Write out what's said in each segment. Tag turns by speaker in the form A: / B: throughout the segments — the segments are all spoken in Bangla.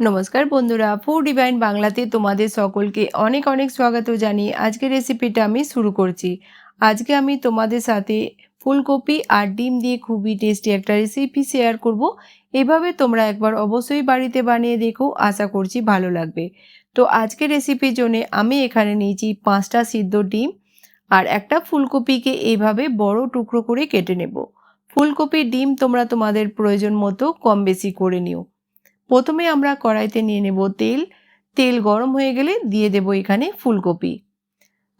A: নমস্কার বন্ধুরা, ফুড ডিভাইন বাংলাতে তোমাদের সকলকে অনেক অনেক স্বাগত জানিয়ে আজকের রেসিপিটা আমি শুরু করছি। আজকে আমি তোমাদের সাথে ফুলকপি আর ডিম দিয়ে খুবই টেস্টি একটা রেসিপি শেয়ার করব। এভাবে তোমরা একবার অবশ্যই বাড়িতে বানিয়ে দেখো, আশা করছি ভালো লাগবে। তো আজকের রেসিপির জন্য আমি এখানে নিয়েছি 5টা সিদ্ধ ডিম আর একটা ফুলকপিকে এইভাবে বড় টুকরো করে কেটে নেব। ফুলকপির ডিম তোমরা তোমাদের প্রয়োজন মতো কম বেশি করে নিও। প্রথমে আমরা কড়াইতে নিয়ে নেব তেল। তেল গরম হয়ে গেলে দিয়ে দেব এখানে ফুলকপি।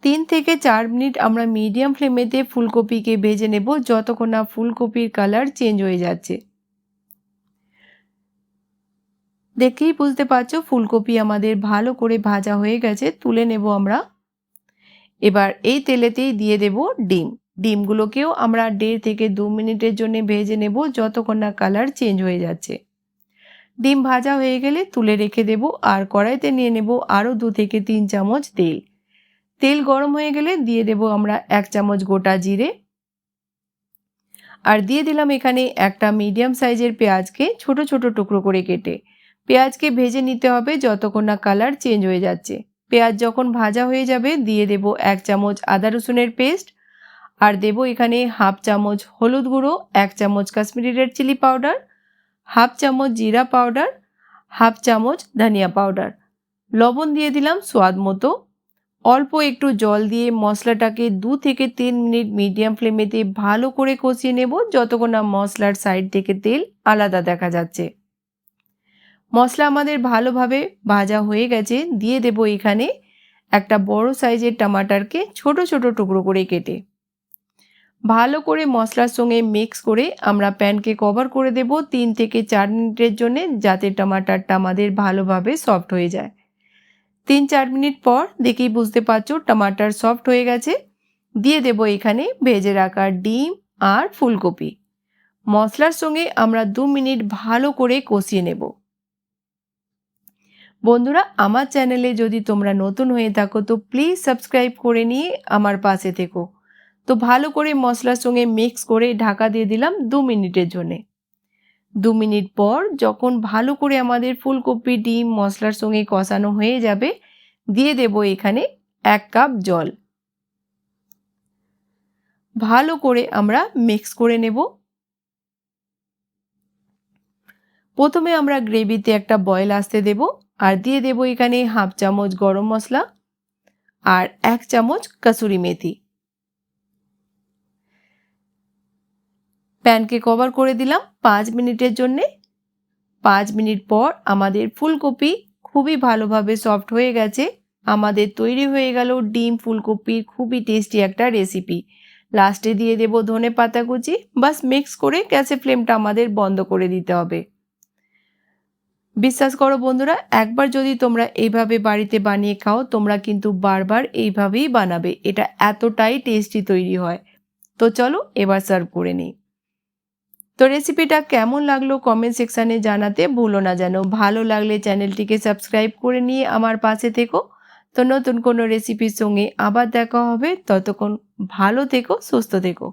A: 3 থেকে 4 মিনিট আমরা মিডিয়াম ফ্লেমেতে ফুলকপিকে ভেজে নেব যতক্ষণ না ফুলকপির কালার চেঞ্জ হয়ে যাচ্ছে। দেখেই বুঝতে পারছো ফুলকপি আমাদের ভালো করে ভাজা হয়ে গেছে, তুলে নেব আমরা। এবার এই তেলেতেই দিয়ে দেব ডিম। ডিমগুলোকেও আমরা 1.5 থেকে 2 মিনিটের জন্য ভেজে নেব যতক্ষণ না কালার চেঞ্জ হয়ে যাচ্ছে। ডিম ভাজা হয়ে গেলে তুলে রেখে দেব আর কড়াইতে নিয়ে নেব আরও 2 থেকে 3 চামচ তেল। তেল গরম হয়ে গেলে দিয়ে দেব আমরা 1 চামচ গোটা জিরে আর দিয়ে দিলাম এখানে একটা মিডিয়াম সাইজের পেঁয়াজকে ছোট ছোট টুকরো করে কেটে। পেঁয়াজকে ভেজে নিতে হবে যতক্ষণ না কালার চেঞ্জ হয়ে যাচ্ছে। পেঁয়াজ যখন ভাজা হয়ে যাবে দিয়ে দেব 1 চামচ আদা রসুনের পেস্ট আর দেব এখানে হাফ চামচ হলুদ গুঁড়ো, 1 চামচ Kashmiri red chilli powder, half চামচ জিরা পাউডার, হাফ চামচ ধনিয়া পাউডার। লবণ দিয়ে দিলাম স্বাদ মতো। অল্প একটু জল দিয়ে মশলাটাকে 2 থেকে 3 মিনিট মিডিয়াম ফ্লেমেতে ভালো করে কষিয়ে নেব যতক্ষণ না মশলার সাইড থেকে তেল আলাদা দেখা যাচ্ছে। মশলা আমাদের ভালোভাবে ভাজা হয়ে গেছে। দিয়ে দেব এখানে একটা বড় সাইজের টমাটারকে ছোট ছোট টুকরো করে কেটে। ভালো করে মশলার সঙ্গে মিক্স করে আমরা প্যানকে কভার করে দেব 3 থেকে 4 মিনিটের জন্য, যাতে টমাটারটা আমাদের ভালোভাবে সফট হয়ে যায়। 3-4 মিনিট পর দেখেই বুঝতে পারছো টমাটার সফট হয়ে গেছে। দিয়ে দেব এখানে ভেজে রাখা ডিম আর ফুলকপি। মশলার সঙ্গে আমরা 2 মিনিট ভালো করে কষিয়ে নেব। বন্ধুরা, আমার চ্যানেলে যদি তোমরা নতুন হয়ে থাকো তো প্লিজ সাবস্ক্রাইব করে নিয়ে আমার পাশে থেকো। তো ভালো করে মশলার সঙ্গে মিক্স করে ঢাকা দিয়ে দিলাম 2 মিনিটের জন্যে। 2 মিনিট পর যখন ভালো করে আমাদের ফুলকপি ডিম মশলার সঙ্গে কষানো হয়ে যাবে দিয়ে দেব এখানে 1 কাপ জল। ভালো করে আমরা মিক্স করে নেব। প্রথমে আমরা গ্রেভিতে একটা বয়েল আসতে দেব আর দিয়ে দেব এখানে হাফ চামচ গরম মশলা আর 1 চামচ কসুরি মেথি। প্যানকে কভার করে দিলাম 5 মিনিটের জন্যে। 5 মিনিট পর আমাদের ফুলকপি খুবই ভালোভাবে সফট হয়ে গেছে। আমাদের তৈরি হয়ে গেল ডিম ফুলকপির খুবই টেস্টি একটা রেসিপি। লাস্টে দিয়ে দেব ধনেপাতা কুচি। বাস মিক্স করে গ্যাসের ফ্লেমটা আমাদের বন্ধ করে দিতে হবে। বিশ্বাস করো বন্ধুরা, একবার যদি তোমরা এইভাবে বাড়িতে বানিয়ে খাও তোমরা কিন্তু বারবার এইভাবেই বানাবে। এটা এতটাই টেস্টি তৈরি হয়। তো চলো এবার সার্ভ করে নিই। তো রেসিপিটা কেমন লাগলো কমেন্ট সেকশানে জানাতে ভুলো না যেন। ভালো লাগলে চ্যানেলটিকে সাবস্ক্রাইব করে নিয়ে আমার পাশে থেকো। তো নতুন কোনো রেসিপির সঙ্গে আবার দেখা হবে। ততক্ষণ ভালো থেকো, সুস্থ থেকো।